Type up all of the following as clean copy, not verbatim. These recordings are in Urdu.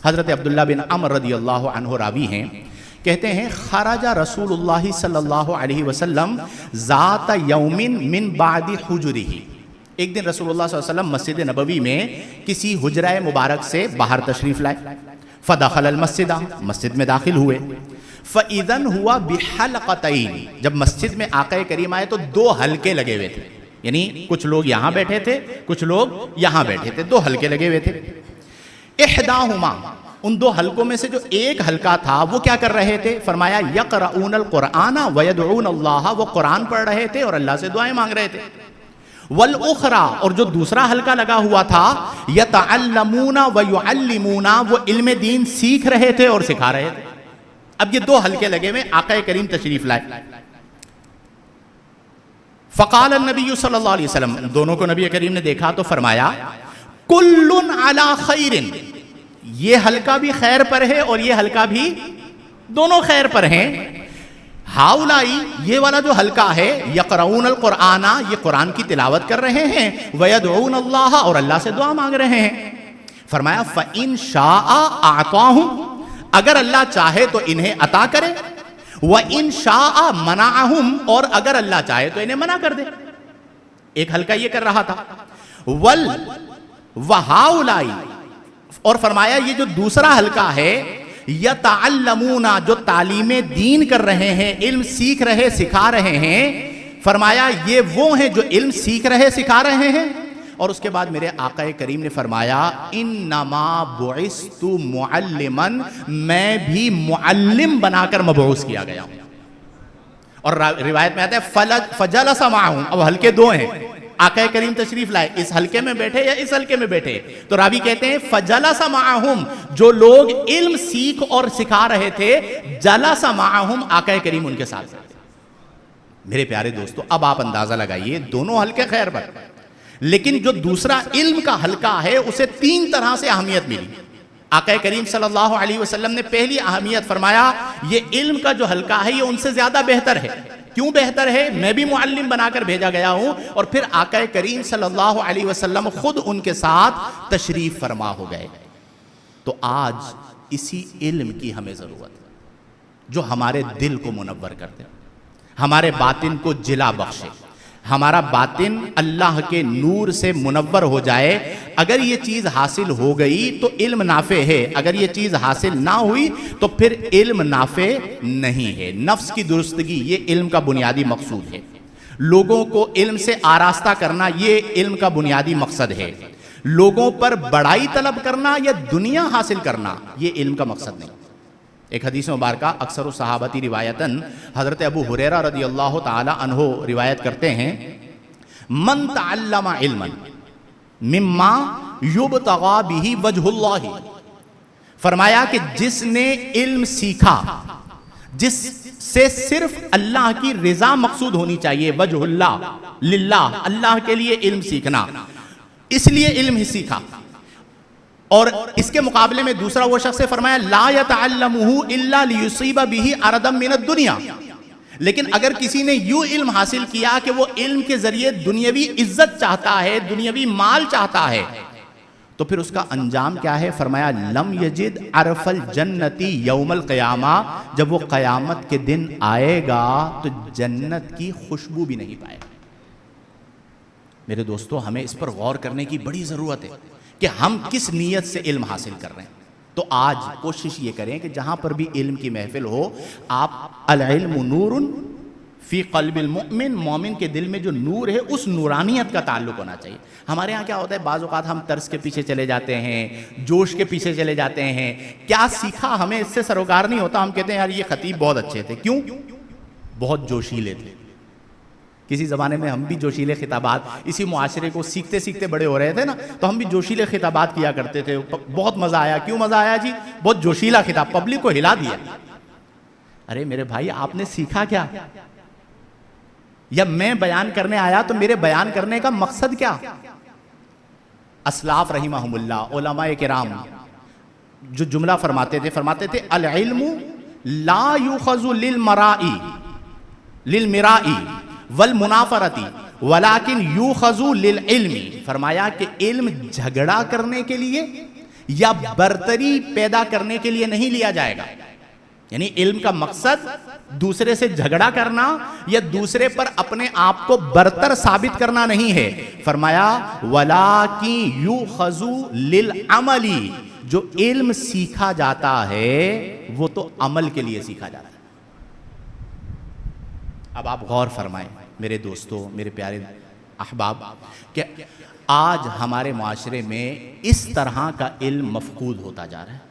حضرت عبداللہ بن عمر رضی اللہ عنہ راوی ہیں، کہتے ہیں خرج رسول اللہ صلی اللہ علیہ وسلم ذات یوم من بعد حجرہ، ایک دن رسول اللہ صلی اللہ علیہ وسلم مسجد نبوی میں کسی حجرہ مبارک سے باہر تشریف لائے، فدخل المسجد، مسجد میں داخل ہوئے، فَإِذَنْ هُوَ بِحَلْقَتَيْنِ، جب مسجد میں آقا کریم آئے تو دو حلقے لگے ہوئے تھے، یعنی کچھ لوگ یہاں بیٹھے تھے، کچھ لوگ یہاں بیٹھے تھے، دو حلقے لگے ہوئے تھے۔ احداہما، ان دو حلقوں میں سے جو ایک حلقہ تھا وہ کیا کر رہے تھے؟ فرمایا یقرؤون القرآن ویدعون اللہ، وہ قرآن پڑھ رہے تھے اور اللہ سے دعائیں مانگ رہے تھے۔ والأخرى، اور جو دوسرا حلقہ لگا ہوا تھا، یتعلمون ویعلمون، وہ علم دین سیکھ رہے تھے اور سکھا رہے تھے۔ اب یہ دو حلقے لگے ہوئے، آقا کریم تشریف لائے۔ فقال النبی صلی اللہ علیہ وسلم، دونوں کو نبی کریم نے دیکھا تو فرمایا کل علی خیر، یہ حلقہ بھی خیر پر ہے اور یہ حلقہ بھی، دونوں خیر پر ہیں۔ ہاؤلائی، یہ والا جو حلقہ ہے، یقرؤون القرآن، یہ قرآن کی تلاوت کر رہے ہیں، ویدعون اللہ، اور اللہ سے دعا مانگ رہے ہیں۔ فرمایا فإن شاء اعطاہم، اگر اللہ چاہے تو انہیں عطا کرے، وإن شاء منعہم، اور اگر اللہ چاہے تو انہیں منع کر دے۔ ایک حلقہ یہ کر رہا تھا، وہاؤلائی، اور فرمایا یہ جو دوسرا حلقہ ہے، یتعلمون، جو تعلیم دین کر رہے ہیں، علم سیکھ رہے سکھا رہے ہیں، فرمایا یہ وہ ہیں جو علم سیکھ رہے سکھا رہے ہیں۔ اور اس کے بعد میرے آقا کریم نے فرمایا انما بعثت معلما، میں بھی معلم بنا کر مبعوث کیا گیا ہوں۔ اور روایت میں آتا ہے فجلس معہم، اب حلقے دو ہیں، آقا کریم تشریف لائے، اس حلقے میں بیٹھے یا اس حلقے میں بیٹھے، تو راوی کہتے ہیں فجلس معہم، جو لوگ علم سیکھ اور سکھا رہے تھے، جلس معہم، آقا کریم ان کے ساتھ۔ میرے پیارے دوستو، اب آپ اندازہ لگائیے، دونوں حلقے خیر پر، لیکن جو دوسرا علم کا حلقہ ہے اسے تین طرح سے اہمیت ملی۔ آقا کریم صلی اللہ علیہ وسلم نے پہلی اہمیت فرمایا یہ علم کا جو حلقہ ہے یہ ان سے زیادہ بہتر ہے۔ کیوں بہتر ہے؟ میں بھی معلم بنا کر بھیجا گیا ہوں، اور پھر آقا کریم صلی اللہ علیہ وسلم خود ان کے ساتھ تشریف فرما ہو گئے۔ تو آج اسی علم کی ہمیں ضرورت ہے جو ہمارے دل کو منور کر دے، ہمارے باطن کو جلا بخشے، ہمارا باطن اللہ کے نور سے منور ہو جائے۔ اگر یہ چیز حاصل ہو گئی تو علم نافع ہے، اگر یہ چیز حاصل نہ ہوئی تو پھر علم نافع نہیں ہے۔ نفس کی درستگی یہ علم کا بنیادی مقصود ہے، لوگوں کو علم سے آراستہ کرنا یہ علم کا بنیادی مقصد ہے، لوگوں پر بڑائی طلب کرنا یا دنیا حاصل کرنا یہ علم کا مقصد نہیں۔ ایک حدیث مبارکہ اکثر الصحابتی روایتاً حضرت ابو ہریرہ رضی اللہ تعالی عنہ روایت کرتے ہیں من تعلم علما مما یبتغى به وجہ اللہ، فرمایا کہ جس نے علم سیکھا جس سے صرف اللہ کی رضا مقصود ہونی چاہیے، وجہ اللہ، للہ، اللہ کے لیے علم سیکھنا، اس لیے علم ہی سیکھا۔ اور اس کے مقابلے میں دوسرا وہ شخص سے فرمایا لا يتعلمه الا ليصيب به عرضا من الدنيا، لیکن اگر کسی نے یوں علم حاصل کیا کہ وہ علم کے ذریعے دنیاوی عزت چاہتا ہے، دنیاوی مال چاہتا ہے، تو پھر اس کا انجام کیا ہے؟ فرمایا لم یجد عرف الجنت یوم القیامہ، جب وہ قیامت کے دن آئے گا تو جنت کی خوشبو بھی نہیں پائے گا۔ میرے دوستو، ہمیں اس پر غور کرنے کی بڑی ضرورت ہے کہ ہم کس نیت سے علم حاصل کر رہے ہیں۔ تو آج کوشش یہ کریں کہ جہاں پر بھی علم کی محفل ہو، آپ العلم نور فی قلب المؤمن، مومن کے دل میں جو نور ہے اس نورانیت کا تعلق ہونا چاہیے۔ ہمارے ہاں کیا ہوتا ہے، بعض اوقات ہم طرز کے پیچھے چلے جاتے ہیں، جوش کے پیچھے چلے جاتے ہیں، کیا سیکھا ہمیں اس سے سروکار نہیں ہوتا، ہم کہتے ہیں یار یہ خطیب بہت اچھے تھے، کیوں؟ بہت جوشیلے تھے۔ کسی زمانے میں ہم بھی جوشیلے خطابات، اسی معاشرے کو سیکھتے سیکھتے بڑے ہو رہے تھے نا، تو ہم بھی جوشیلے خطابات کیا کرتے تھے، بہت مزہ آیا۔ کیوں مزہ آیا جی؟ بہت جوشیلا خطاب، پبلک کو ہلا دیا۔ ارے میرے بھائی، آپ نے سیکھا کیا؟ یا میں بیان کرنے آیا تو میرے بیان کرنے کا مقصد کیا؟ اسلاف رحمہم اللہ، علماء کرام جو جملہ فرماتے تھے العلم لا یؤخذ للمرائی والمنافرتی ولیکن یؤخذ للعلم، فرمایا کہ علم جھگڑا کرنے کے لیے یا برتری پیدا کرنے کے لیے نہیں لیا جائے گا. یعنی علم کا مقصد دوسرے سے جھگڑا کرنا یا دوسرے پر اپنے آپ کو برتر ثابت کرنا نہیں ہے. فرمایا وَلَٰكِن يُؤْخَذُ لِلْعَمَلِ، جو علم سیکھا جاتا ہے وہ تو عمل کے لیے سیکھا جاتا ہے. اب آپ غور فرمائیں میرے دوستو، میرے پیارے احباب، کہ آج ہمارے معاشرے میں اس طرح کا علم مفقود ہوتا جا رہا ہے.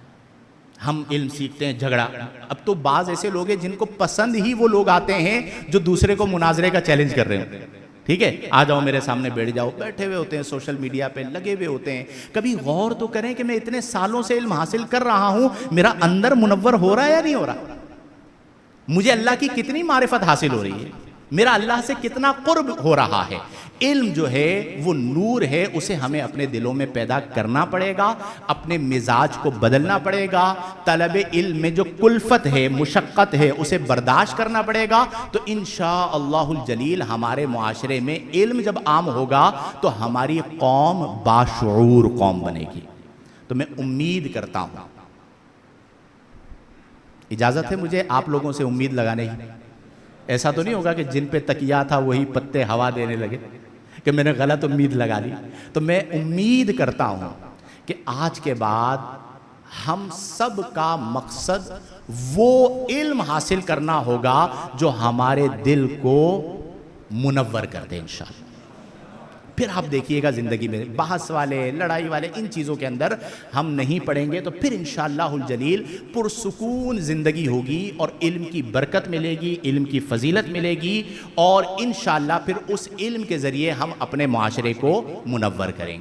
ہم علم سیکھتے ہیں جھگڑا. اب تو بعض ایسے لوگ ہیں جن کو پسند ہی وہ لوگ آتے ہیں جو دوسرے کو مناظرے کا چیلنج کر رہے ہیں. ٹھیک ہے، آ جاؤ میرے سامنے بیٹھ جاؤ. بیٹھے ہوئے ہوتے ہیں سوشل میڈیا پہ لگے ہوئے ہوتے ہیں. کبھی غور تو کریں کہ میں اتنے سالوں سے علم حاصل کر رہا ہوں، میرا اندر منور ہو رہا ہے یا نہیں ہو رہا؟ مجھے اللہ کی کتنی معرفت حاصل ہو رہی ہے؟ میرا اللہ سے کتنا قرب ہو رہا ہے؟ علم جو ہے وہ نور ہے، اسے ہمیں اپنے دلوں میں پیدا کرنا پڑے گا، اپنے مزاج کو بدلنا پڑے گا. طلب علم میں جو کلفت ہے، مشقت ہے، اسے برداشت کرنا پڑے گا. تو انشاءاللہ الجلیل ہمارے معاشرے میں علم جب عام ہوگا تو ہماری قوم باشعور قوم بنے گی. تو میں امید کرتا ہوں، اجازت ہے مجھے آپ لوگوں سے امید لگانے کی. ایسا تو نہیں ہوگا کہ جن پہ تکیہ تھا وہی پتے ہوا دینے لگے کہ میں نے غلط امید لگا لی. تو میں امید کرتا ہوں کہ آج کے بعد ہم سب کا مقصد وہ علم حاصل کرنا ہوگا جو ہمارے دل کو منور کر دے انشاءاللہ. پھر آپ دیکھیے گا زندگی میں بحث والے، لڑائی والے، ان چیزوں کے اندر ہم نہیں پڑیں گے. تو پھر انشاءاللہ الجلیل پرسکون زندگی ہوگی اور علم کی برکت ملے گی، علم کی فضیلت ملے گی، اور انشاءاللہ پھر اس علم کے ذریعے ہم اپنے معاشرے کو منور کریں گے.